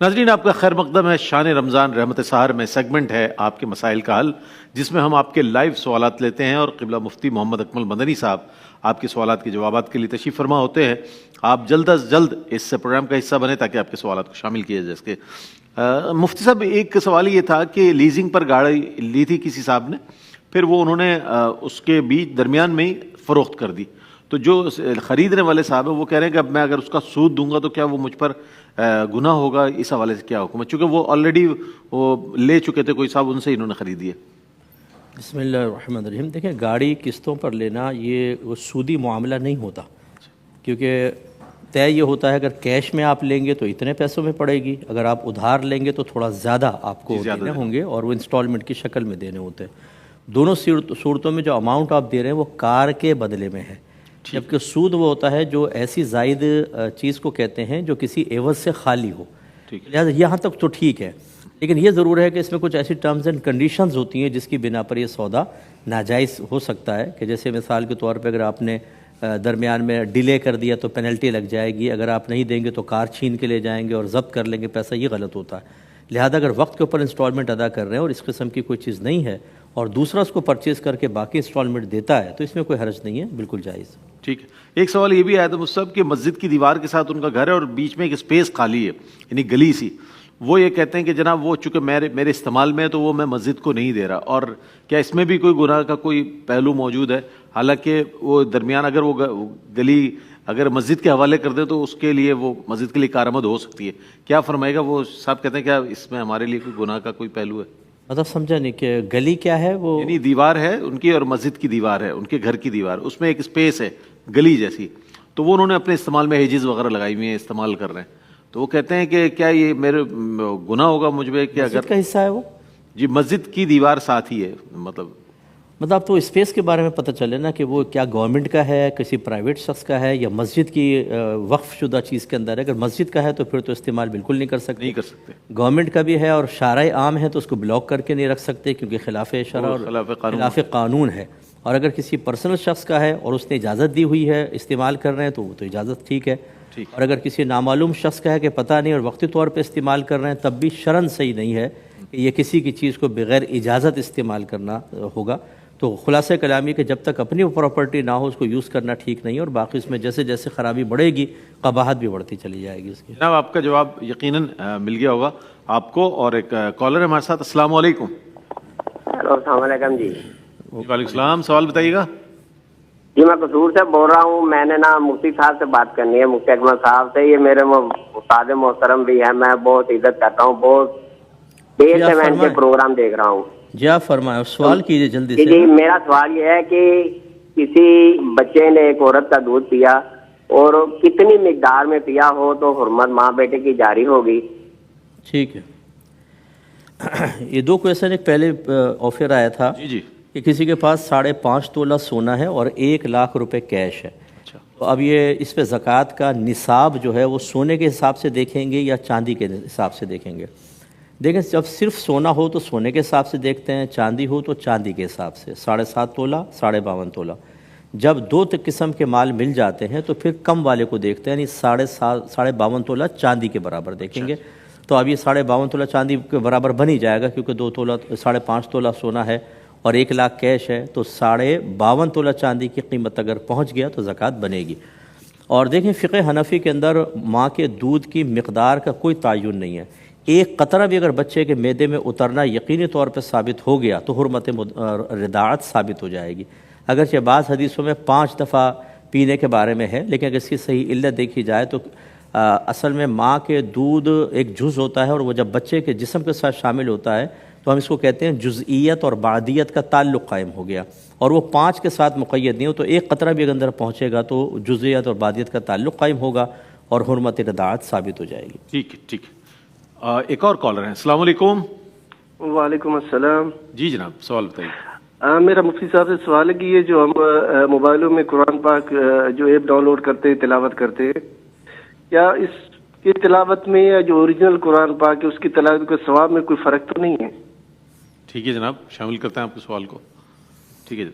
ناظرین آپ کا خیر مقدم ہے شان رمضان رحمت سحر میں سیگمنٹ ہے آپ کے مسائل کا حل، جس میں ہم آپ کے لائیو سوالات لیتے ہیں اور قبلہ مفتی محمد اکمل مدنی صاحب آپ کے سوالات کے جوابات کے لیے تشریف فرما ہوتے ہیں۔ آپ جلد از جلد اس پروگرام کا حصہ بنیں تاکہ آپ کے سوالات کو شامل کیا جا سکے۔ مفتی صاحب ایک سوال یہ تھا کہ لیزنگ پر گاڑی لی تھی کسی صاحب نے، پھر وہ انہوں نے اس کے بیچ درمیان میں ہی فروخت کر دی، تو جو خریدنے والے صاحب ہیں وہ کہہ رہے ہیں کہ اب میں اگر اس کا سود دوں گا تو کیا وہ مجھ پر گناہ ہوگا؟ اس حوالے سے کیا حکم ہے، چونکہ وہ آلریڈی وہ لے چکے تھے کوئی صاحب، ان سے انہوں نے خریدی ہے۔ بسم اللہ الرحمن الرحیم۔ دیکھیں گاڑی قسطوں پر لینا یہ وہ سودی معاملہ نہیں ہوتا، کیونکہ طے یہ ہوتا ہے اگر کیش میں آپ لیں گے تو اتنے پیسوں میں پڑے گی، اگر آپ ادھار لیں گے تو تھوڑا زیادہ آپ کو دینے ہوں گے اور وہ انسٹالمنٹ کی شکل میں دینے ہوتے ہیں۔ دونوں صورتوں میں جو اماؤنٹ آپ دے رہے ہیں وہ کار کے بدلے میں ہے، جبکہ سود وہ ہوتا ہے جو ایسی زائد چیز کو کہتے ہیں جو کسی عوض سے خالی ہو، لہٰذا یہاں تک تو ٹھیک ہے، لیکن یہ ضرور ہے کہ اس میں کچھ ایسی ٹرمز اینڈ کنڈیشنز ہوتی ہیں جس کی بنا پر یہ سودا ناجائز ہو سکتا ہے، کہ جیسے مثال کے طور پہ اگر آپ نے درمیان میں ڈیلے کر دیا تو پینلٹی لگ جائے گی، اگر آپ نہیں دیں گے تو کار چھین کے لے جائیں گے اور ضبط کر لیں گے پیسہ، یہ غلط ہوتا ہے۔ لہذا اگر وقت کے اوپر انسٹالمنٹ ادا کر رہے ہیں اور اس قسم کی کوئی چیز نہیں ہے اور دوسرا اس کو پرچیز کر کے باقی انسٹالمنٹ دیتا ہے تو اس میں کوئی حرج نہیں ہے، بالکل جائز۔ ٹھیک ہے۔ ایک سوال یہ بھی آیا تھا مجھ صاحب کہ مسجد کی دیوار کے ساتھ ان کا گھر ہے اور بیچ میں ایک اسپیس خالی ہے، یعنی گلی سی، وہ یہ کہتے ہیں کہ جناب وہ چونکہ میرے استعمال میں ہے تو وہ میں مسجد کو نہیں دے رہا، اور کیا اس میں بھی کوئی گناہ کا کوئی پہلو موجود ہے؟ حالانکہ وہ درمیان اگر وہ گلی اگر مسجد کے حوالے کر دے تو اس کے لیے وہ مسجد کے لیے کارآمد ہو سکتی ہے، کیا فرمائے گا؟ وہ صاحب کہتے ہیں کیا اس میں ہمارے لیے کوئی گناہ کا کوئی پہلو ہے؟ مطلب سمجھا نہیں کہ گلی کیا ہے؟ وہ یعنی دیوار ہے ان کی اور مسجد کی دیوار ہے، ان کے گھر کی دیوار، اس میں ایک اسپیس ہے گلی جیسی، تو وہ انہوں نے اپنے استعمال میں ہیجز وغیرہ لگائی ہوئی ہیں، استعمال کر رہے ہیں، تو وہ کہتے ہیں کہ کیا یہ میرے گناہ ہوگا مجھ پہ کہ اگر مسجد کا حصہ ہے وہ؟ جی مسجد کی دیوار ساتھ ہی ہے، مطلب تو اسپیس کے بارے میں پتہ چلے نا کہ وہ کیا گورنمنٹ کا ہے، کسی پرائیویٹ شخص کا ہے، یا مسجد کی وقف شدہ چیز کے اندر ہے۔ اگر مسجد کا ہے تو پھر تو استعمال بالکل نہیں کر سکتے، گورنمنٹ کا بھی ہے اور شارع عام ہے تو اس کو بلاک کر کے نہیں رکھ سکتے کیونکہ خلاف شرع اور خلاف قانون ہے، اور اگر کسی پرسنل شخص کا ہے اور اس نے اجازت دی ہوئی ہے استعمال کر رہے ہیں تو وہ تو اجازت ٹھیک ہے، اور اگر کسی نامعلوم شخص کا ہے کہ پتہ نہیں اور وقتی طور پہ استعمال کر رہے ہیں تب بھی شرعاً صحیح نہیں ہے کہ یہ کسی کی چیز کو بغیر اجازت استعمال کرنا ہوگا۔ تو خلاصہ کلامی کہ جب تک اپنی پراپرٹی نہ ہو اس کو یوز کرنا ٹھیک نہیں ہے، اور باقی اس میں جیسے جیسے خرابی بڑھے گی قباحت بھی بڑھتی چلی جائے گی اس کی۔ جناب آپ کا جواب یقیناً مل گیا ہوگا آپ کو، اور ایک کالر ہے ہمارے ساتھ۔ السلام علیکم۔ ہیلو السلام علیکم جی۔ وعلیکم السلام، سوال بتائیے گا۔ جی میں قصور سے بول رہا ہوں، میں نے نا مفتی صاحب سے بات کرنی ہے، مفتی اکمل صاحب سے، یہ میرے استاد محترم بھی ہیں، میں بہت عزت کرتا ہوں، بہت دیر سے میں ان کے پروگرام دیکھ رہا ہوں۔ جی آپ فرمائیں، سوال کیجیے جلدی سے۔ جی میرا سوال یہ ہے کہ کسی بچے نے ایک عورت کا دودھ پیا اور کتنی مقدار میں پیا ہو تو حرمت ماں بیٹے کی جاری ہوگی؟ ٹھیک ہے، یہ دو کویشچن، ایک پہلے آفر آیا تھا کہ کسی کے پاس 5.5 تولہ سونا ہے اور 1 لاکھ روپے کیش ہے، تو اب یہ اس پہ زکوٰۃ کا نصاب جو ہے وہ سونے کے حساب سے دیکھیں گے یا چاندی کے حساب سے دیکھیں گے؟ دیکھیں جب صرف سونا ہو تو سونے کے حساب سے دیکھتے ہیں، چاندی ہو تو چاندی کے حساب سے، 7.5 تولہ 52.5 تولہ۔ جب دو قسم کے مال مل جاتے ہیں تو پھر کم والے کو دیکھتے ہیں، یعنی 52.5 تولہ چاندی کے برابر دیکھیں گے، تو اب یہ 52.5 تولہ چاندی کے برابر بن ہی جائے گا کیونکہ 5.5 تولہ سونا ہے اور 1 لاکھ کیش ہے، تو 52.5 تولہ چاندی کی قیمت اگر پہنچ گیا تو زکوٰۃ بنے گی۔ اور دیکھیں فقہ حنفی کے اندر ماں کے دودھ کی مقدار کا کوئی تعین نہیں ہے، ایک قطرہ بھی اگر بچے کے معدے میں اترنا یقینی طور پہ ثابت ہو گیا تو حرمت رضاعت ثابت ہو جائے گی، اگرچہ بعض حدیثوں میں 5 دفعہ پینے کے بارے میں ہے، لیکن اگر اس کی صحیح علت دیکھی جائے تو اصل میں ماں کے دودھ ایک جز ہوتا ہے، اور وہ جب بچے کے جسم کے ساتھ شامل ہوتا ہے تو ہم اس کو کہتے ہیں جزئیت اور بعدیت کا تعلق قائم ہو گیا، اور وہ 5 کے ساتھ مقید نہیں ہو، تو ایک قطرہ بھی اندر پہنچے گا تو جزئیت اور بعدیت کا تعلق قائم ہوگا اور حرمت رضاعت ثابت ہو جائے گی۔ ٹھیک ہے، ٹھیک ہے۔ ایک اور کالر ہے۔ السلام علیکم۔ وعلیکم السلام۔ جی جناب سوال بتائیے۔ میرا مفتی صاحب سے سوال ہے کہ یہ جو ہم موبائلوں میں قرآن پاک جو ایپ ڈاؤن لوڈ کرتے ہیں، تلاوت کرتے ہیں، کیا اس کی تلاوت میں یا جو اوریجنل قرآن پاک ہے اس کی تلاوت کے ثواب میں کوئی فرق تو نہیں ہے؟ ٹھیک ہے جناب، شامل کرتے ہیں آپ کے سوال کو۔ ٹھیک ہے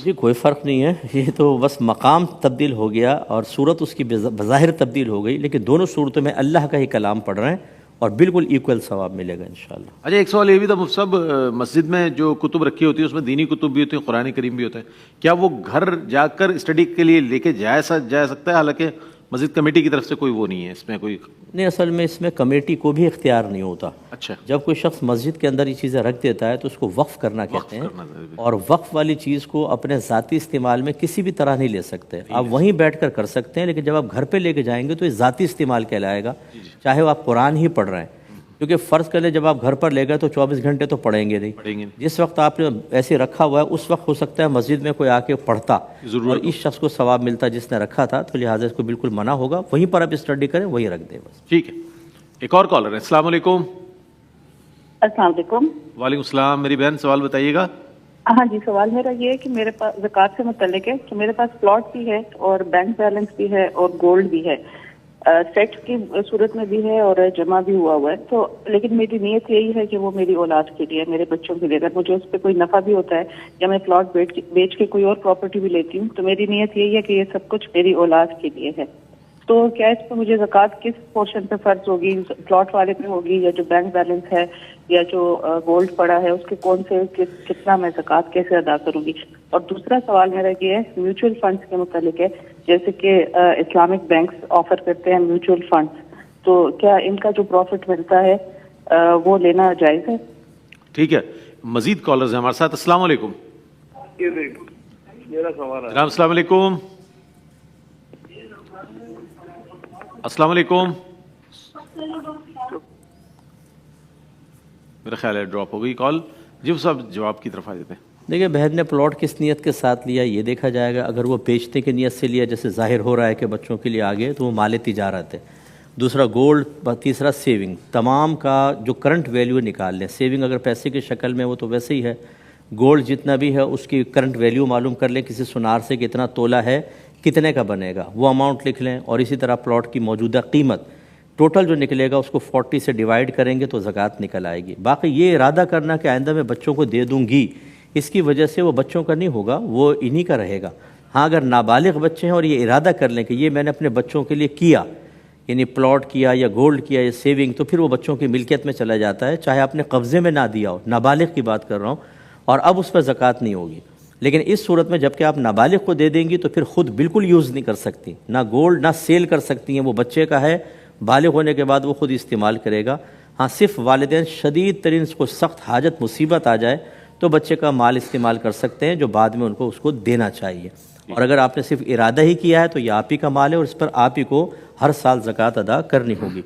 جی کوئی فرق نہیں ہے، یہ تو بس مقام تبدیل ہو گیا اور صورت اس کی بظاہر تبدیل ہو گئی، لیکن دونوں صورتوں میں اللہ کا ہی کلام پڑھ رہے ہیں اور بالکل ایکول ثواب ملے گا انشاءاللہ۔ اچھا ایک سوال یہ بھی تھا مفتی صاحب، مسجد میں جو کتب رکھی ہوتی ہے اس میں دینی کتب بھی ہوتے ہیں، قرآن کریم بھی ہوتا ہے، کیا وہ گھر جا کر اسٹڈی کے لیے لے کے جا سکتا ہے؟ حالانکہ مسجد کمیٹی کی طرف سے کوئی وہ نہیں ہے اس میں کوئی نہیں، اصل میں اس میں کمیٹی کو بھی اختیار نہیں ہوتا۔ اچھا جب کوئی شخص مسجد کے اندر یہ چیزیں رکھ دیتا ہے تو اس کو وقف کرنا کہتے ہیں، اور وقف والی چیز کو اپنے ذاتی استعمال میں کسی بھی طرح نہیں لے سکتے۔ آپ وہیں بیٹھ کر کر سکتے ہیں، لیکن جب آپ گھر پہ لے کے جائیں گے تو یہ ذاتی استعمال کہلائے گا، چاہے وہ آپ قرآن ہی پڑھ رہے ہیں، کیونکہ فرض کر لیں جب آپ گھر پر لے گئے تو 24 گھنٹے تو پڑھیں گے نہیں۔ جس وقت آپ نے ایسے رکھا ہوا ہے اس وقت ہو سکتا ہے مسجد میں کوئی آ کے پڑھتا اور اس شخص کو ثواب ملتا جس نے رکھا تھا، تو لہٰذا اس کو بالکل منع ہوگا، وہیں پر آپ اسٹڈی کریں، وہیں رکھ دیں بس۔ ٹھیک ہے، ایک اور کالر ہے۔ السلام علیکم۔ السلام علیکم۔ وعلیکم السلام، میری بہن سوال بتائیے گا۔ ہاں جی، سوال میرا یہ ہے کہ میرے پاس زکوٰۃ سے متعلق ہے کہ میرے پاس پلاٹ بھی ہے اور بینک بیلنس بھی ہے اور گولڈ بھی ہے، سیٹ کی صورت میں بھی ہے اور جمع بھی ہوا ہے، تو لیکن میری نیت یہی ہے کہ وہ میری اولاد کے لیے، میرے بچوں کے لیے، اگر مجھے اس پہ کوئی نفع بھی ہوتا ہے یا میں پلاٹ بیچ کے کوئی اور پراپرٹی بھی لیتی ہوں تو میری نیت یہی ہے کہ یہ سب کچھ میری اولاد کے لیے ہے، تو کیا اس پہ مجھے زکوٰۃ کس پورشن پہ فرض ہوگی؟ پلاٹ والے پہ ہوگی یا جو بینک بیلنس ہے یا جو گولڈ پڑا ہے اس کے کون سے کتنا میں زکوٰۃ کیسے ادا کروں گی؟ اور دوسرا سوال میرا یہ ہے میوچل فنڈز کے متعلق ہے، جیسے کہ اسلامک بینکس آفر کرتے ہیں میوچل فنڈز، تو کیا ان کا جو پروفٹ ملتا ہے وہ لینا جائز ہے؟ ٹھیک ہے، مزید کالرز ہیں ہمارے ساتھ۔ السلام علیکم۔ میرا سوال ہے جناب السلام علیکم۔ السلام علیکم۔ میرا خیال ہے ڈراپ ہو گئی کال۔ جی صاحب جواب کی طرف آ جاتے ہیں۔ دیکھیے بہن نے پلاٹ کس نیت کے ساتھ لیا یہ دیکھا جائے گا، اگر وہ بیچنے کی نیت سے لیا جیسے ظاہر ہو رہا ہے کہ بچوں کے لیے آگے، تو وہ مال تجارت ہے۔ دوسرا گولڈ، تیسرا سیونگ، تمام کا جو کرنٹ ویلیو نکال لیں، سیونگ اگر پیسے کی شکل میں وہ تو ویسے ہی ہے، گولڈ جتنا بھی ہے اس کی کرنٹ ویلیو معلوم کر لیں کسی سنار سے کہ اتنا تولہ ہے، کتنے کا بنے گا وہ اماؤنٹ لکھ لیں، اور اسی طرح پلاٹ کی موجودہ قیمت ٹوٹل جو نکلے گا اس کو 40 سے ڈیوائیڈ کریں گے تو زکوٰۃ نکل آئے گی۔ باقی یہ ارادہ کرنا کہ آئندہ میں بچوں کو دے دوں گی، اس کی وجہ سے وہ بچوں کا نہیں ہوگا، وہ انہی کا رہے گا۔ ہاں اگر نابالغ بچے ہیں اور یہ ارادہ کر لیں کہ یہ میں نے اپنے بچوں کے لیے کیا، یعنی پلاٹ کیا یا گولڈ کیا یا سیونگ، تو پھر وہ بچوں کی ملکیت میں چلا جاتا ہے، چاہے آپ نے قبضے میں نہ دیا ہو، نابالغ کی بات کر رہا ہوں، اور اب اس پر زکوٰۃ نہیں ہوگی۔ لیکن اس صورت میں جب کہ آپ نابالغ کو دے دیں گی تو پھر خود بالکل یوز نہیں کر سکتی، نہ گولڈ نہ سیل کر سکتی ہیں، وہ بچے کا ہے، بالغ ہونے کے بعد وہ خود استعمال کرے گا۔ ہاں صرف والدین شدید ترین کو سخت حاجت مصیبت آ جائے تو بچے کا مال استعمال کر سکتے ہیں، جو بعد میں ان کو اس کو دینا چاہیے، اور اگر آپ نے صرف ارادہ ہی کیا ہے تو یہ آپ ہی کا مال ہے اور اس پر آپ ہی کو ہر سال زکوٰۃ ادا کرنی ہوگی۔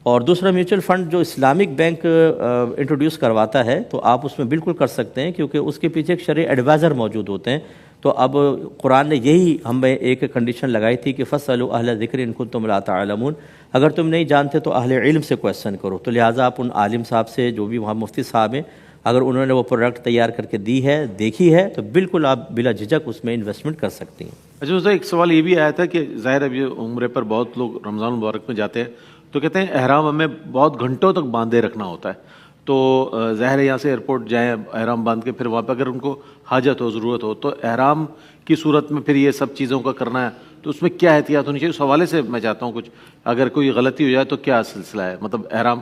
اور دوسرا میوچل فنڈ جو اسلامک بینک انٹروڈیوس کرواتا ہے تو آپ اس میں بالکل کر سکتے ہیں، کیونکہ اس کے پیچھے ایک شرعی ایڈوائزر موجود ہوتے ہیں، تو اب قرآن نے یہی ہمیں ایک کنڈیشن لگائی تھی کہ فَاسْأَلُوا أَهْلَ الذِّكْرِ إِن كُنتُمْ لَا تَعْلَمُونَ، اگر تم نہیں جانتے تو اہل علم سے کویسچن کرو، تو لہٰذا آپ ان عالم صاحب سے جو بھی وہاں مفتی صاحب ہیں، اگر انہوں نے وہ پروڈکٹ تیار کر کے دی ہے، دیکھی ہے، تو بالکل آپ بلا جھجک اس میں انویسٹمنٹ کر سکتی ہیں۔ اچھا استاد ایک سوال یہ بھی آیا تھا کہ ظاہر اب یہ عمرے پر بہت لوگ رمضان المبارک میں جاتے ہیں تو کہتے ہیں احرام ہمیں بہت گھنٹوں تک باندھے رکھنا ہوتا ہے، تو ظاہر ہے یہاں سے ایئرپورٹ جائیں احرام باندھ کے، پھر وہاں پہ اگر ان کو حاجت ہو ضرورت ہو تو احرام کی صورت میں پھر یہ سب چیزوں کا کرنا ہے، تو اس میں کیا احتیاط ہونی چاہیے؟ اس حوالے سے میں چاہتا ہوں کچھ، اگر کوئی غلطی ہو جائے تو کیا سلسلہ ہے، مطلب احرام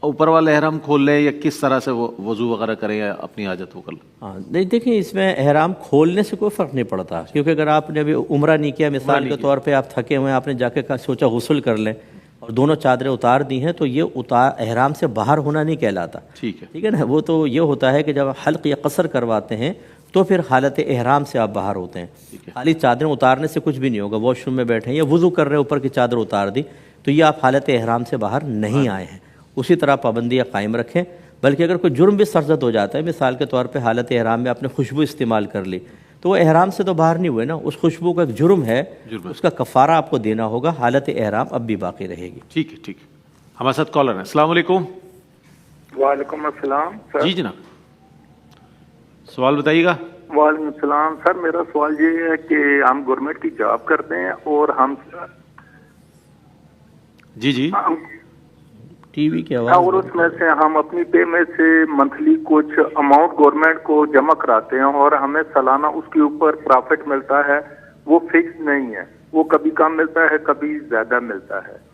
اوپر والا احرام کھول لیں یا کس طرح سے وہ وضو وغیرہ کریں یا اپنی حاجت ہو کر لیں؟ ہاں نہیں دیکھیں، اس میں احرام کھولنے سے کوئی فرق نہیں پڑتا، کیونکہ اگر آپ نے ابھی عمرہ نہیں کیا، مثال کے طور پہ آپ تھکے ہوئے ہیں، آپ نے جا کے سوچا غسل کر لیں اور دونوں چادریں اتار دی ہیں، تو یہ احرام سے باہر ہونا نہیں کہلاتا، ٹھیک ہے نا؟ وہ تو یہ ہوتا ہے کہ جب حلق یا قصر کرواتے ہیں تو پھر حالت احرام سے آپ باہر ہوتے ہیں، خالی چادریں اتارنے سے کچھ بھی نہیں ہوگا، واش روم میں بیٹھے ہیں یا وضو کر رہے ہیں، اوپر کی چادر اتار دی تو یہ آپ حالت احرام سے باہر نہیں آئے ہیں، اسی طرح پابندیاں قائم رکھیں۔ بلکہ اگر کوئی جرم بھی سرزد ہو جاتا ہے، مثال کے طور پہ حالت احرام میں آپ نے خوشبو استعمال کر لی تو وہ احرام سے تو باہر نہیں ہوئے نا، اس خوشبو کا ایک جرم ہے، اس کا کفارہ آپ کو دینا ہوگا، حالت احرام اب بھی باقی رہے گی۔ ٹھیک ہے، ٹھیک ہے، ہمارے ساتھ کالر ہیں۔ السلام علیکم۔ وعلیکم السلام سر۔ جی جناب، سوال بتائیے گا۔ وعلیکم السلام سر، میرا سوال یہ ہے کہ ہم گورنمنٹ کی جاب کرتے ہیں اور ہم جی ٹی وی کی اور آواز، اس میں سے ہم اپنی پے میں سے منتھلی کچھ اماؤنٹ گورنمنٹ کو جمع کراتے ہیں اور ہمیں سالانہ اس کے اوپر پرافٹ ملتا ہے، وہ فکس نہیں ہے، وہ کبھی کم ملتا ہے کبھی زیادہ ملتا ہے،